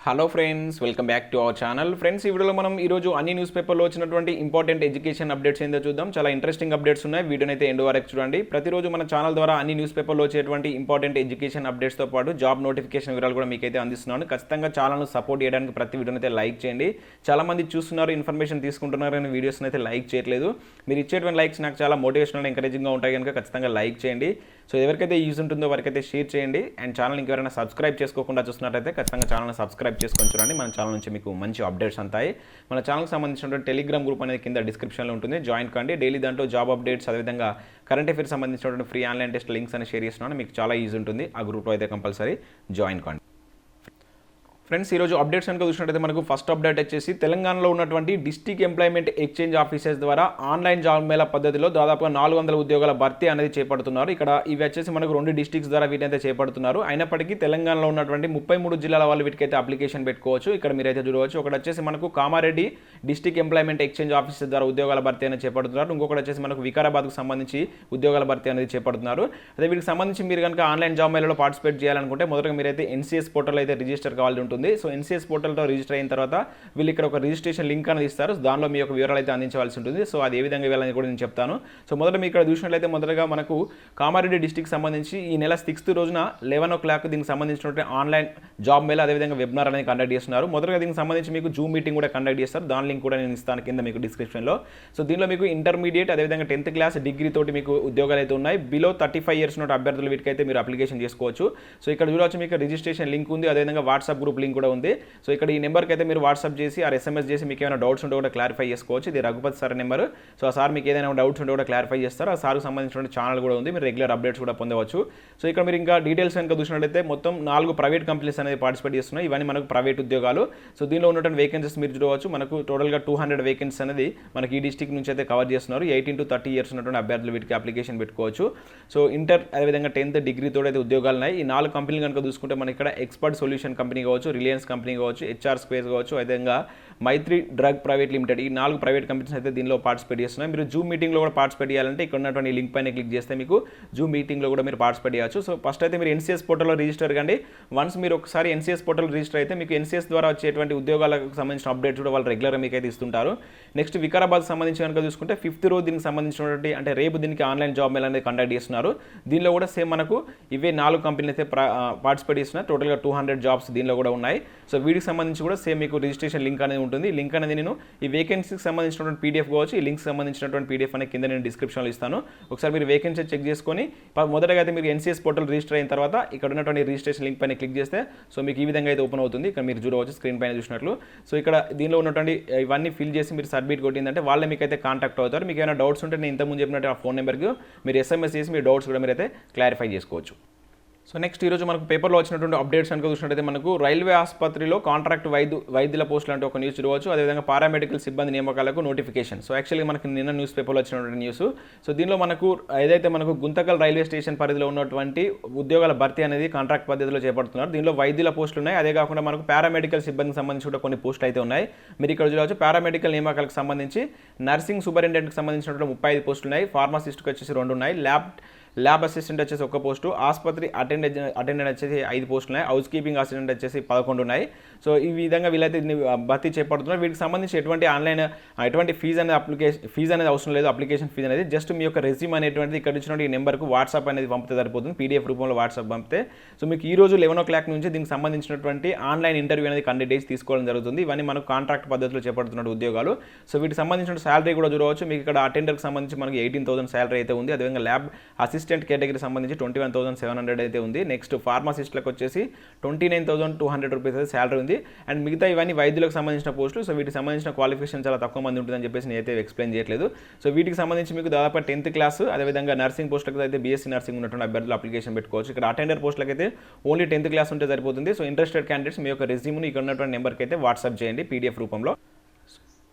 Hello friends, welcome back to our channel. Friends, ఈ వీడియోలో మనం ఈరోజు అన్ని న్యూస్ పేపర్లో వచ్చినటువంటి ఇంపార్టెంట్ ఎడ్యుకేషన్ అప్డేట్స్ ఏందో చూద్దాం. చాలా ఇంట్రెస్టింగ్ అప్డేట్స్ ఉన్నాయి. వీడియోని అయితే ఎండ్ వరకు చూడండి. ప్రతిరోజు మన ఛానల్ ద్వారా అన్ని న్యూస్ పేపర్లో వచ్చేటువంటి ఇంపార్టెంట్ ఎడ్యుకేషన్ అప్డేట్స్తో పాటు జాబ్ నోటిఫికేషన్ వివరాలు కూడా మీకైతే అందిస్తున్నాను. ఖచ్చితంగా ఛానల్ను సపోర్ట్ చేయడానికి ప్రతి వీడియోని అయితే లైక్ చేయండి. చాలామంది చూస్తున్నారు, ఇన్ఫర్మేషన్ తీసుకుంటున్నారు, కానీ వీడియోస్ని అయితే లైక్ చేయట్లేదు. మీరు ఇచ్చేటువంటి లైక్స్ నాకు చాలా మోటివేషనల్ ఎంకరేజింగ్గా ఉంటాయి కనుక ఖచ్చితంగా లైక్ చేయండి. సో ఎవరికైతే యూజ్ ఉంటుందో వారికైతే షేర్ చేయండి. అండ్ ఛానల్ ఇంకెవరైనా సబ్స్క్రైబ్ చేసుకోకుండా చూస్తున్నట్టయితే ఖచ్చితంగా ఛానల్ని సబ్స్క్రైబ్ చేసుకొని చూడండి. మన ఛానల్ నుంచి మీకు మంచి అప్డేట్స్ అంతాయి. మన ఛానల్కి సంబంధించినటువంటి టెలిగ్రామ్ గ్రూప్ అనేది కింద డిస్క్రిప్షన్లో ఉంటుంది, జాయిన్ కండి. డైలీ దాంట్లో జాబ్ అప్డేట్స్, అదేవిధంగా కరెంట్ అఫైర్స్ సంబంధించినటువంటి ఫ్రీ ఆన్లైన్ టెస్ట్ లింక్స్ అని షేర్ చేస్తున్నాను. మీకు చాలా యూజ్ ఉంటుంది. ఆ గ్రూప్లో అయితే కంపల్సరీ జాయిన్ కండి. ఫ్రెండ్స్, ఈరోజు అప్డేట్స్ కనుక చూసినట్టయితే మనకు ఫస్ట్ అప్డేట్ వచ్చేసి తెలంగాణలో ఉన్నటువంటి డిస్ట్రిక్ట్ ఎంప్లాయ్మెంట్ ఎక్స్చేంజ్ ఆఫీసెస్ ద్వారా ఆన్లైన్ జాబ్ మేళా పద్ధతిలో దాదాపుగా 400 ఉద్యోగాల భర్తీ అనేది చేపడుతున్నారు. ఇక్కడ ఇవి వచ్చేసి మనకు 2 డిస్ట్రిక్ట్స్ ద్వారా వీటైతే చేపడుతున్నారు. అయినప్పటికీ తెలంగాణలో ఉన్నటువంటి 33 జిల్లాల వాళ్ళు వీటికైతే అప్లికేషన్ పెట్టుకోవచ్చు. ఇక్కడ మీరైతే చూడవచ్చు. ఒకటి వచ్చేసి మనకు Kamareddy district employment exchange offices ద్వారా ఉద్యోగాల భర్తీ అనేది చేపడుతున్నారు. ఇంకొకటి వచ్చేసి మనకు వికారాబాద్కు సంబంధించి ఉద్యోగాల భర్తీ అనేది చేపడుతున్నారు. అదే వీటికి సంబంధించి మీరు కనుక ఆన్లైన్ జాబ్ మేళాలో పార్టిసిపేట్ చేయాలనుకుంటే మొదటగా మీరైతే ఎన్సీఎస్ పోర్టల్ అయితే రిజిస్టర్ కావాల్సి ఉంటుంది. సో ఎన్సీఎస్ పోర్టల్తో రిజిస్టర్ అయిన తర్వాత వీళ్ళు ఇక్కడ ఒక రిజిస్ట్రేషన్ లింక్ అనేది ఇస్తారు. దానిలో మీ యొక్క వివరాలు అయితే అందించవలసి ఉంటుంది. సో అది ఏ విధంగా ఇవ్వాలని కూడా నేను చెప్తాను. సో మొదట మీరు ఇక్కడ చూసినట్లయితే మొదటగా మనకు కామారెడ్డి డిస్ట్రిక్ట్ సంబంధించి ఈ నెల 6th రోజున 11 o'clock దీనికి సంబంధించినటువంటి ఆన్లైన్ జాబ్ మేళా అదేవిధంగా వెబినార్ అనేది కండక్ట్ చేస్తున్నారు. మొదటగా దీనికి సంబంధించి మీకు జూమ్ మీటింగ్ కూడా కండక్ట్ చేస్తారు. దాని లింక్ కూడా నేను ఇస్తాను కింద మీకు డిస్క్రిప్షన్లో. సో దీనిలో మీకు ఇంటర్మీడియట్ అదేవిధంగా 10th క్లాస్ డిగ్రీ తోటి మీకు ఉద్యోగాలు అయితే ఉన్నాయి. బిలో 35 years ఉన్న అభ్యర్థులు వీటికైతే మీరు అప్లికేషన్ చేసుకోవచ్చు. సో ఇక్కడ చూడవచ్చు మీకు రిజిస్ట్రేషన్ లింక్ ఉంది, అదేవిధంగా వాట్సాప్ గ్రూప్ లింక్ కూడా ఉంది. సో ఇక్కడ ఈ నెంబర్కి అయితే మీరు వాట్సాప్ చేసి ఆ ఎస్ఎంఎస్ చేసి మీకు ఏమైనా డౌట్స్ ఉంటే కూడా క్లారిఫై చేసుకోవచ్చు. ఇది రఘుపతి సార్ నెంబర్. సో ఆ సార్ మీకు ఏదైనా డౌట్స్ ఉంటే కూడా క్లారిఫై చేస్తారు. ఆ సార్కు సంబంధించిన ఛానల్ కూడా ఉంది, మీరు రెగ్యులర్ అప్డేట్స్ కూడా పొందవచ్చు. సో ఇక్కడ మీరు ఇంకా డీటెయిల్స్ కనుక చూసినట్లయితే మొత్తం 4 ప్రైవేట్ కంపెనీస్ అనేది పార్టిసిపేట్ చేస్తున్నాయి. ఇవన్నీ మనకు ప్రైవేట్ ఉద్యోగాలు. సో దీనిలో ఉన్నటువంటి వేకెన్సీస్ మీరు చూడవచ్చు. మనకు టోటల్గా 200 వేకెన్సీస్ అనేది మనకి ఈ డిస్ట్రిక్ట్ నుంచి అయితే కవర్ చేస్తున్నారు. 18 to 30 years ఉన్నటువంటి అభ్యర్థులు వీటికి అప్లికేషన్ పెట్టుకోవచ్చు. సో ఇంటర్ అదేవిధంగా 10th డిగ్రీ తోటి అయితే ఉద్యోగాలు ఉన్నాయి. ఈ 4 కంపెనీలు కనుక చూసుకుంటే మనకి ఇక్కడ ఎక్స్పర్ట్ సొల్యూషన్ కంపెనీ కావచ్చు, రిలయన్స్ కంపెనీ కావచ్చు, హెచ్ఆర్ స్క్వేర్ కావచ్చు, అదేవిధంగా మైత్రి డ్రగ్ ప్రైవేట్ లిమిటెడ్, ఈ 4 ప్రైవేట్ కంపెనీస్ అయితే దీనిలో పార్టిసిపేట్ చేస్తున్నాయి. మీరు జూమ్ మీటింగ్లో కూడా పార్టిసిపేట్ చేయాలంటే ఇక్కడ ఉన్నటువంటి లింక్ పైన క్లిక్ చేస్తే మీకు జూమ్ మీటింగ్లో కూడా మీరు పార్టిసిపేట్ చేయవచ్చు. సో ఫస్ట్ అయితే మీరు ఎన్సీఎస్ పోర్టల్లో రిజిస్టర్ కండి. వన్స్ మీరు ఒకసారి ఎన్సీఎస్ పోర్టల్ రిజిస్టర్ అయితే మీకు ఎన్సీఎస్ ద్వారా వచ్చేటువంటి ఉద్యోగాలకు సంబంధించిన అప్డేట్స్ కూడా వాళ్ళు రెగ్యులర్గా మీకు అయితే ఇస్తుంటారు. నెక్స్ట్ వికారాబాద్ సంబంధించి కనుక చూసుకుంటే 5th రోజు దీనికి సంబంధించినటువంటి అంటే రేపు దీనికి ఆన్లైన్ జాబ్ మేళా అనేది కండక్ట్ చేస్తున్నారు. దీనిలో కూడా సేమ్ మనకు ఇవే 4 కంపెనీలు అయితే పార్టిసిపేట్ చేస్తున్నారు. టోటల్గా 200 జాబ్స్ దీనిలో కూడా ఉన్నాయి. సో వీటికి సంబంధించి కూడా సేమ్ మీకు రిజిస్ట్రేషన్ లింక్ అనేది ఉంటుంది. లింక్ అనేది నేను ఈ వేకెన్సీకి సంబంధించినటువంటి పీడిఎఫ్ కావచ్చు, ఈ లింక్ సంబంధించినటువంటి పీడిఎఫ్ అనేది కింద నేను డిస్క్రిప్షన్లో ఇస్తాను. ఒకసారి మీరు వేకెన్సీ చెక్ చేసుకొని మొదటగా అయితే మీరు ఎన్సీఎస్ పోర్టల్ రిజిస్టర్ అయిన తర్వాత ఇక్కడ ఉన్నటువంటి రిజిస్ట్రేషన్ లింక్ పైన క్లిక్ చేస్తే సో మీకు ఈ విధంగా అయితే ఓపెన్ అవుతుంది. ఇక్కడ మీరు చూడవచ్చు స్క్రీన్ పైన చూసినట్లు. సో ఇక్కడ దీనిలో ఉన్నటువంటి ఇవన్నీ ఫిల్ చేసి మీరు సబ్మిట్ కొట్టిందంటే వాళ్ళే మీకు అయితే కాంటాక్ట్ అవుతారు. మీకు ఏమైనా డౌట్స్ ఉంటే నేను ఇంతకుముందు చెప్పినట్టు ఆ ఫోన్ నెంబర్కి మీరు ఎస్ఎంఎస్ చేసి మీ డౌట్స్ కూడా మీరు అయితే క్లారిఫై చేసుకోవచ్చు. సో నెక్స్ట్ ఈరోజు మనకు పేపర్లో వచ్చినటువంటి అప్డేట్స్ కనుక చూసినట్టయితే మనకు రైల్వే ఆసుపత్రిలో కాంట్రాక్ట్ వైద్యుల పోస్టులు అంటే ఒక న్యూస్ చూడవచ్చు. అదేవిధంగా పారామెడికల్ సిబ్బంది నియామకాలకు నోటిఫికేషన్. సో యాక్చువల్లీ మనకు నిన్న న్యూస్ పేపర్లో వచ్చినటువంటి న్యూస్. సో దీనిలో మనకు ఏదైతే మనకు గుంతకల్ రైల్వే స్టేషన్ పరిధిలో ఉన్నటువంటి ఉద్యోగాల భర్తీ అనేది కాంట్రాక్ట్ పద్ధతిలో చేపడుతున్నారు. దీనిలో వైద్యుల పోస్టులు ఉన్నాయి. అదే కాకుండా మనకు పారామెడికల్ సిబ్బందికి సంబంధించి కూడా కొన్ని పోస్టులు అయితే ఉన్నాయి. మీరు ఇక్కడ చూడవచ్చు పారామెడికల్ నియామకాలకు సంబంధించి నర్సింగ్ సూపరింటెండెంట్కి సంబంధించినటువంటి 35 పోస్టులు ఉన్నాయి. ఫార్మసిస్ట్కి వచ్చేసి 2 ఉన్నాయి. ల్యాబ్ అసిస్టెంట్ వచ్చేసి 1 పోస్టు, ఆసుపత్రి అటెండెంట్ వచ్చేసి 5 పోస్టులు ఉన్నాయి. హౌస్ కీపింగ్ అసిస్టెంట్ వచ్చేసి 11 ఉన్నాయి. సో ఈ విధంగా వీళ్ళైతే భర్తీ చేపడుతున్నారు. వీటికి సంబంధించి ఎటువంటి ఫీజు అనేది అవసరం లేదు. అప్లికేషన్ ఫీజు అనేది జస్ట్ మీ యొక్క రెజ్యూమ్ అనేటువంటిది ఇక్కడ ఇచ్చినటువంటి ఈ నెంబర్కు వాట్సాప్ అనేది పంపితే సరిపోతుంది. పీడిఎఫ్ రూపంలో వాట్సాప్ పంపితే సో మీకు ఈ రోజు 11 o'clock నుంచి దీనికి సంబంధించినటువంటి ఆన్లైన్ ఇంటర్వ్యూ అనేది కండక్ట్ చేసి తీసుకోవడం జరుగుతుంది. ఇవన్నీ మనకు కాంట్రాక్ట్ పద్ధతిలో చేపడుతున్న ఉద్యోగాలు. సో వీటికి సంబంధించిన శాలరీ కూడా చూడవచ్చు. మీకు ఇక్కడ అటెండర్కి సంబంధించి మనకి 18,000 శాలరీ అయితే ఉంది. అదేవిధంగా ల్యాబ్ అసిస్టెంట్ కేటగిరీ సంబంధించి 21,700 అయితే ఉంది. నెక్స్ట్ ఫార్మసిస్ట్లకు వచ్చేసి 29,200 రూపీస్ అయితే శాలరీ ఉంది. అండ్ మిగతా ఇవన్నీ వైద్యులకు సంబంధించిన పోస్టులు. సో వీటికి సంబంధించిన క్వాలిఫికేషన్ చాలా తక్కువ మంది ఉంటుందని చెప్పేసి నేనైతే ఎక్స్ప్లెయిన్ చేయట్లేదు. సో వీటికి సంబంధించి మీకు దాదాపు 10th క్లాస్ అదేవిధంగా నర్సింగ్ పోస్టులకు అయితే బీఎస్సీ నర్సింగ్ ఉన్నటువంటి అభ్యర్థులు అప్లికేషన్ పెట్టుకోవచ్చు. ఇక్కడ అటెండర్ పోస్టులకు అయితే ఓన్లీ 10th క్లాస్ ఉంటే సరిపోతుంది. సో ఇంట్రెస్టెడ్ క్యాండిడేట్స్ మీ యొక్క రెజ్యూమ్ని ఇక్కడ ఉన్నటువంటి నెంబర్కి అయితే వాట్సాప్ చేయండి పీడిఎఫ్ రూపంలో.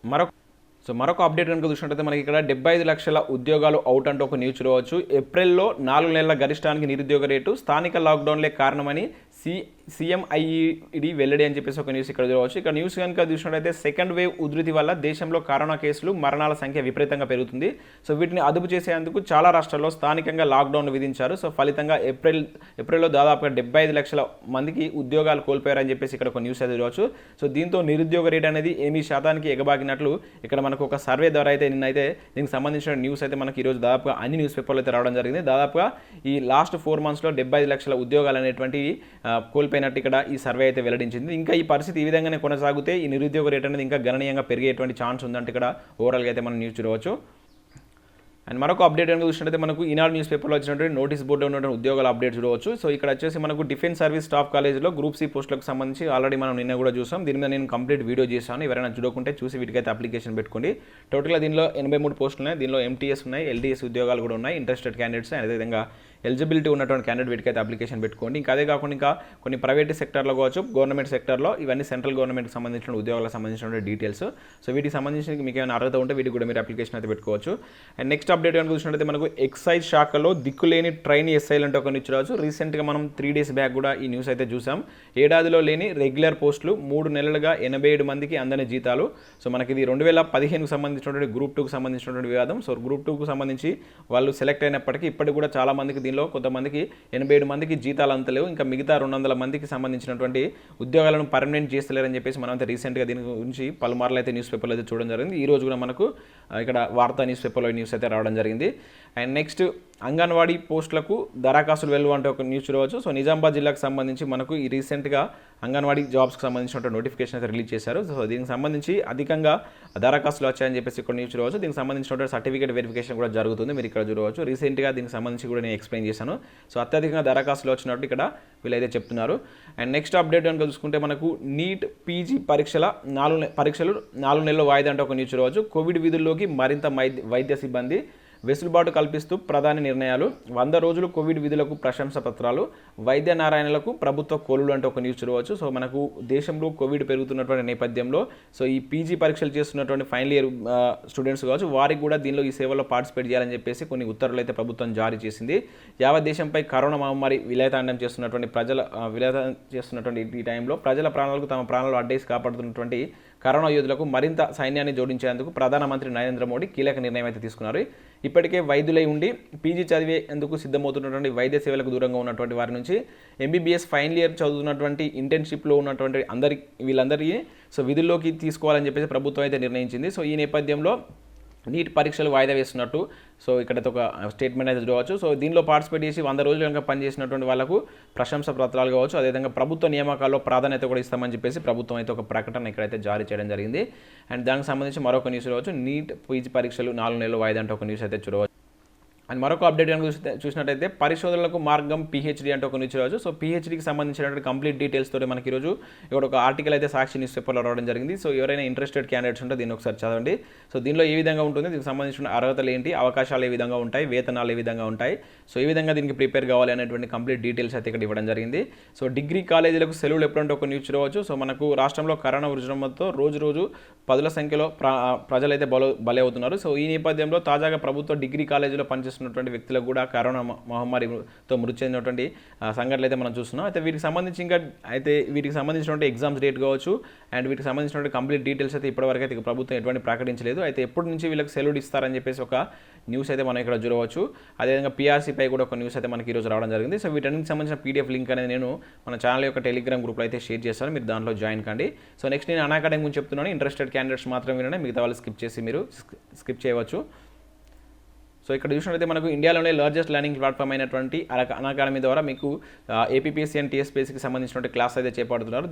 మరొక అప్డేట్ కనుక చూసినట్టయితే మనకి ఇక్కడ 75 లక్షల ఉద్యోగాలు అవుట్ అంటూ ఒక న్యూస్ చూడవచ్చు. ఏప్రిల్లో 4 నెలల గరిష్టానికి నిరుద్యోగ రేటు స్థానిక లాక్డౌన్లే కారణమని CMIED వెల్లడి అని చెప్పేసి ఒక న్యూస్ ఇక్కడ చూడవచ్చు. ఇక్కడ న్యూస్ కనుక చూసినట్లయితే సెకండ్ వేవ్ ఉధృతి వల్ల దేశంలో కరోనా కేసులు మరణాల సంఖ్య విపరీతంగా పెరుగుతుంది. సో వీటిని అదుపు చేసేందుకు చాలా రాష్ట్రాల్లో స్థానికంగా లాక్డౌన్ విధించారు. సో ఫలితంగా ఏప్రిల్లో దాదాపుగా 75 లక్షల మందికి ఉద్యోగాలు కోల్పోయారని చెప్పేసి ఇక్కడ ఒక న్యూస్ అయితే చూడవచ్చు. సో దీంతో నిరుద్యోగ రేట్ అనేది 8% ఎగబాకినట్లు ఇక్కడ మనకు ఒక సర్వే ద్వారా అయితే నిన్నైతే దీనికి సంబంధించిన న్యూస్ అయితే మనకి ఈరోజు దాదాపుగా అన్ని న్యూస్ పేపర్లు అయితే రావడం జరిగింది. దాదాపుగా ఈ లాస్ట్ 4 మంత్స్లో 75 లక్షల ఉద్యోగాలు అనేటువంటివి కోల్పోయినట్టు ఇక్కడ ఈ సర్వే అయితే వెల్లడించింది. ఇంకా ఈ పరిస్థితి ఈ విధంగానే కొనసాగితే ఈ నిరుద్యోగ రేట్ అనేది ఇంకా గణనీయంగా పెరిగేటువంటి ఛాన్స్ ఉందంటే ఇక్కడ ఓవరాల్గా అయితే మనం న్యూస్ చూడవచ్చు. అండ్ మరొక అప్డేట్ కనుక చూసినట్లయితే మనకు ఈనాడు న్యూస్ పేపర్లో వచ్చినటువంటి నోటీస్ బోర్డులో ఉన్నటువంటి ఉద్యోగాల అప్డేట్ చూడవచ్చు. సో ఇక్కడ వచ్చేసి మనకు డిఫెన్స్ సర్వీస్ స్టాఫ్ కాలేజ్లో గ్రూప్ సి పోస్టులకు సంబంధించి ఆల్రెడీ మనం నిన్న కూడా చూసాం. దీని మీద నేను కంప్లీట్ వీడియో చేశాను. ఎవరైనా చూడకుంటే చూసి వీటికైతే అప్లికేషన్ పెట్టుకోండి. టోటల్గా దీనిలో 83 పోస్టులు ఉన్నాయి. దీనిలో MTS ఉన్నాయి, LDS ఉద్యోగాలు కూడా ఉన్నాయి. ఇంట్రెస్టెడ్ క్యాండిడేట్స్ అదేవిధంగా ఎలిజిబిలిటీ ఉన్నటువంటి క్యాండిడేట్ వీటికైతే అప్లికేషన్ పెట్టుకోండి. ఇంకా అదే కాకుండా ఇంకా కొన్ని ప్రైవేట్ సెక్టర్లో కావచ్చు, గవర్నమెంట్ సెక్టర్లో ఇవన్నీ సెంట్రల్ గవర్నమెంట్కి సంబంధించిన ఉద్యోగాలకు సంబంధించిన డీటెయిల్స్. సో వీటికి సంబంధించి మీకు ఏమైనా అర్హత ఉంటే వీటికి కూడా మీరు అప్లికేషన్ అయితే పెట్టుకోవచ్చు. అండ్ నెక్స్ట్ అప్డేట్ కనుక చూసినట్లయితే మనకు ఎక్సైజ్ శాఖలో దిక్కులేని ట్రైన్ ఎస్ఐలు అంటే ఒక న్యూస్ రావచ్చు. రీసెంట్గా మనం 3 days బ్యాక్ కూడా ఈ న్యూస్ అయితే చూసాం. ఏడాదిలో లేని రెగ్యులర్ పోస్టులు 3 నెలలుగా 87 మందికి అందని జీతాలు. సో మనకి ఇది 2015కు సంబంధించినటువంటి గ్రూప్ 2కు సంబంధించినటువంటి వివాదం. సో గ్రూప్ 2కు సంబంధించి వాళ్ళు సెలెక్ట్ అయినప్పటికీ ఇప్పటికి కూడా చాలా మందికి దీనిలో కొంతమందికి 87 మందికి జీతాలు అంతలేవు. ఇంకా మిగతా 200 మందికి సంబంధించినటువంటి ఉద్యోగాలను పర్మనెంట్ చేస్తలేరని చెప్పేసి మనం అయితే రీసెంట్గా దీని గురించి పలుమార్లు అయితే న్యూస్ పేపర్లో అయితే చూడడం జరిగింది. ఈ రోజు కూడా మనకు ఇక్కడ వార్తా న్యూస్ పేపర్లో న్యూస్ అయితే రావడం జరిగింది. అండ్ నెక్స్ట్ అంగన్వాడీ పోస్టులకు దరఖాస్తులు వెళ్ళు అంటే ఒక న్యూస్ చూడవచ్చు. సో నిజామాబాద్ జిల్లాకు సంబంధించి మనకు ఈ రీసెంట్గా అంగన్వాడీ జాబ్స్కి సంబంధించిన నోటిఫికేషన్ అయితే రిలీజ్ చేశారు. సో దీనికి సంబంధించి అధికంగా దరఖాస్తులు వచ్చాయని చెప్పేసి ఇక్కడ న్యూస్ చూడవచ్చు. దీనికి సంబంధించిన సర్టిఫికేట్ వెరిఫికేషన్ కూడా జరుగుతుంది. మీరు ఇక్కడ చూడవచ్చు. రీసెంట్గా దీనికి సంబంధించి కూడా నేను ఎక్స్ప్లెయిన్ చేశాను. సో అత్యధికంగా దరఖాస్తులు వచ్చినట్టు ఇక్కడ వీళ్ళైతే చెప్తున్నారు. అండ్ నెక్స్ట్ అప్డేట్ కనుక చూసుకుంటే మనకు నీట్ PG పరీక్షలు 4 నెలల వాయిదా అంటే ఒక న్యూస్ చూడవచ్చు. కోవిడ్ విధుల్లోకి మరింత వైద్య సిబ్బంది వెసులుబాటు కల్పిస్తూ ప్రధాని నిర్ణయాలు. 100 రోజులు కోవిడ్ విధులకు ప్రశంస పత్రాలు. వైద్య నారాయణలకు ప్రభుత్వ కోలులు అంటే ఒక న్యూస్ చూడవచ్చు. సో మనకు దేశంలో కోవిడ్ పెరుగుతున్నటువంటి నేపథ్యంలో సో ఈ PG పరీక్షలు చేస్తున్నటువంటి ఫైనల్ ఇయర్ స్టూడెంట్స్ కావచ్చు, వారికి కూడా దీనిలో ఈ సేవల్లో పార్టిసిపేట్ చేయాలని చెప్పేసి కొన్ని ఉత్తర్వులు అయితే ప్రభుత్వం జారీ చేసింది. యావత్ దేశంపై కరోనా మహమ్మారి విలయతాండం చేస్తున్నటువంటి ఈ టైంలో ప్రజల ప్రాణాలకు తమ ప్రాణాలు అడ్డేసి కాపాడుతున్నటువంటి కరోనా యోధులకు మరింత సైన్యాన్ని జోడించేందుకు ప్రధానమంత్రి నరేంద్ర మోడీ కీలక నిర్ణయం అయితే తీసుకున్నారు. ఇప్పటికే వైద్యులై ఉండి PG చదివేందుకు సిద్ధమవుతున్నటువంటి వైద్య సేవలకు దూరంగా ఉన్నటువంటి వారి నుంచి MBBS ఫైనల్ ఇయర్ చదువుతున్నటువంటి ఇంటర్న్షిప్లో ఉన్నటువంటి వీళ్ళందరికీ సో విధుల్లోకి తీసుకోవాలని చెప్పేసి ప్రభుత్వం అయితే నిర్ణయించింది. సో ఈ నేపథ్యంలో నీట్ పరీక్షలు వాయిదా వేస్తున్నట్టు సో ఇక్కడైతే ఒక స్టేట్మెంట్ అయితే చూడవచ్చు. సో దీనిలో పార్టిసిపేట్ చేసి 100 రోజులు కనుక పనిచేసినటువంటి వాళ్ళకు ప్రశంస పత్రాలు కావచ్చు, అదేవిధంగా ప్రభుత్వ నియామకాల్లో ప్రాధాన్యత కూడా ఇస్తామని చెప్పేసి ప్రభుత్వం అయితే ఒక ప్రకటన ఇక్కడైతే జారీ చేయడం జరిగింది. అండ్ దానికి సంబంధించి మరొక న్యూస్ చూడవచ్చు. నీట్ PG పరీక్షలు 4 నెలలు వాయిదా అంటే ఒక న్యూస్ అయితే చూడవచ్చు. అండ్ మరొక అప్డేట్ కనుక చూసినట్టయితే పరిశోధనలకు మార్గం PhD అంటే ఒక న్యూస్ చూడవచ్చు. సో PhDకి సంబంధించినటువంటి కంప్లీట్ డీటెయిల్స్ తోటి మనకి ఈరోజు ఇక్కడ ఒక ఆర్టికల్ అయితే సాక్షి న్యూస్ పేపర్లో రావడం జరిగింది. సో ఎవరైనా ఇంట్రెస్టెడ్ క్యాండిడేట్స్ ఉంటే దీన్ని ఒకసారి చదవండి. సో దీనిలో ఏ విధంగా ఉంటుంది, దీనికి సంబంధించిన అర్హతలు ఏంటి, అవకాశాలు ఏ విధంగా ఉంటాయి, వేతనాలు ఏ విధంగా ఉంటాయి, సో ఏ విధంగా దీనికి ప్రిపేర్ కావాలి అనేటువంటి కంప్లీట్ డీటెయిల్స్ అయితే ఇక్కడ ఇవ్వడం జరిగింది. సో డిగ్రీ కాలేజీలకు సెలవులు ఎప్పుడంటే ఒక న్యూస్ చూడవచ్చు. సో మనకు రాష్ట్రంలో కరోనా విజృంభణతో రోజు పదుల సంఖ్యలో ప్రజలైతే బలి అవుతున్నారు. సో ఈ నేపథ్యంలో తాజాగా ప్రభుత్వ డిగ్రీ కాలేజీలో పనిచేస్తున్నటువంటి వ్యక్తులకు కూడా కరోనా మహమ్మారితో మృతి చెందినటువంటి సంఘటనలు అయితే మనం చూస్తున్నాం. అయితే వీటికి సంబంధించినటువంటి ఎగ్జామ్స్ డేట్ కావచ్చు అండ్ వీటికి సంబంధించినటువంటి కంప్లీట్ డీటెయిల్స్ అయితే ఇప్పటివరకు అయితే ప్రభుత్వం ఎటువంటి ప్రకటించలేదు. అయితే ఎప్పటి నుంచి వీళ్ళకి సెలవు ఇస్తారని చెప్పేసి ఒక న్యూస్ అయితే మనం ఇక్కడ చూడవచ్చు. అదేవిధంగా PRC పై కూడా ఒక న్యూస్ అయితే మనకి ఈరోజు రావడం జరిగింది. సో వీటన్నిటికి సంబంధించిన PDF లింక్ అనేది నేను మన ఛానల్ యొక్క టెలిగ్రామ్ గ్రూప్లో అయితే షేర్ చేస్తాను. మీరు దాంట్లో జాయిన్ కండి. సో నెక్స్ట్ నేను అనాకాడమీ గురించి చెప్తున్నాను. ఇంట్రెస్టెడ్ క్యాండిడేట్స్ మాత్రం వినండి, మిగతా వాళ్ళు స్కిప్ చేయవచ్చు. సో ఇక్కడ చూసినట్లయితే మనకు ఇండియాలోనే లార్జెస్ట్ లెర్నింగ్ ప్లాట్ఫామ్ అయినటువంటి అనాకాడమీ ద్వారా మీకు APPSC అండ్ TSPSCకి సంబంధించినటువంటి క్లాస్ అయితే చేపడుతున్నారు.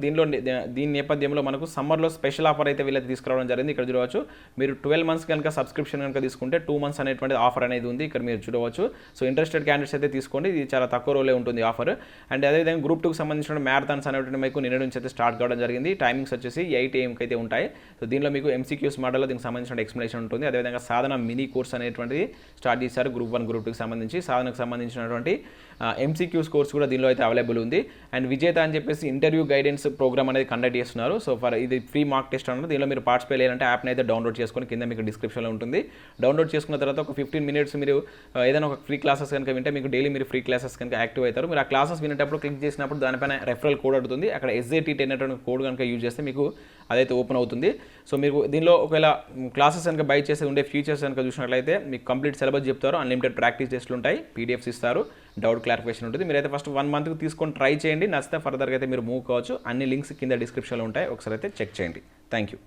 దీని నేపథ్యంలో మనకు సమ్మర్లో స్పెషల్ ఆఫర్ అయితే వీళ్ళకి తీసుకురావడం జరిగింది. ఇక్కడ చూడవచ్చు. మీరు 12 months కనుక సబ్స్క్రిప్షన్ కనుక తీసుకుంటే 2 months అనేటువంటి ఆఫర్ అనేది ఉంది. ఇక్కడ మీరు చూడవచ్చు. సో ఇంట్రెస్టెడ్ క్యాండిడేట్స్ అయితే తీసుకోండి. ఇది చాలా తక్కువ రోజులే ఉంటుంది ఆఫర్. అండ్ అదేవిధంగా గ్రూప్ 2కి సంబంధించిన మ్యారథాన్స్ అనేటువంటి మీకు నిన్న నుంచి అయితే స్టార్ట్ కావడం జరిగింది. టైమింగ్స్ వచ్చేసి 8 AM అయితే ఉంటాయి. సో దీనిలో మీకు MCQs మోడల్లో దీనికి సంబంధించిన ఎక్స్ప్లెనేషన్ ఉంటుంది. అదేవిధంగా సాధన మినీ కోర్స్ అనేటువంటిది స్టార్ట్ చేశారు గ్రూప్ 1 గ్రూప్ 2కి సంబంధించి సాధనకు సంబంధించినటువంటి MCQs కోర్స్ కూడా దీనిలో అయితే అవైలబుల్ ఉంది. అండ్ విజేత అని చెప్పేసి ఇంటర్వ్యూ గైడెన్స్ ప్రోగ్రామ్ అనేది కండక్ట్ చేస్తున్నారు. సో ఫర్ ఇది ఫ్రీ మార్క్ టెస్ట్ అన్నది. దీనిలో మీరు పార్టిసిపేట్ చేయాలంటే యాప్ని అయితే డౌన్లోడ్ చేసుకొని కింద మీకు డిస్క్రిప్షన్లో ఉంటుంది. డౌన్లోడ్ చేసుకున్న తర్వాత ఒక 15 మినిట్స్ మీరు ఏదైనా ఒక ఫ్రీ క్లాసెస్ కనుక వింటే మీకు డైలీ మీరు ఫ్రీ క్లాసెస్ కనుక యాక్టివ్ అవుతారు. మీరు ఆ క్లాసెస్ వినేటప్పుడు క్లిక్ చేసినప్పుడు దానిపైన రెఫరల్ కోడ్ అడుగుతుంది. అక్కడ SJT10 అనేటువంటి కోడ్ కనుక యూజ్ చేస్తే మీకు అదైతే ఓపెన్ అవుతుంది. సో మీకు దీనిలో ఒకవేళ క్లాసెస్ కనుక బై చేసి ఉండే ఫీచర్స్ కనుక చూసినట్లయితే మీకు కంప్లీట్ సిలబస్ చెప్తారు. అన్లిమిటెడ్ ప్రాక్టీస్ టెస్ట్లు ఉంటాయి, PDFs ఇస్తారు, డౌట్ క్లారిఫికేషన్ ఉంటుంది. మీరైతే ఫస్ట్ 1 మంత్కి తీసుకొని ట్రై చేయండి. నచ్చితే ఫర్దర్గా అయితే మీరు మూవ్ కావచ్చు. అన్ని లింక్స్ కింద డిస్క్రిప్షన్లో ఉంటాయి, ఒకసారి అయితే చెక్ చేయండి. Thank you.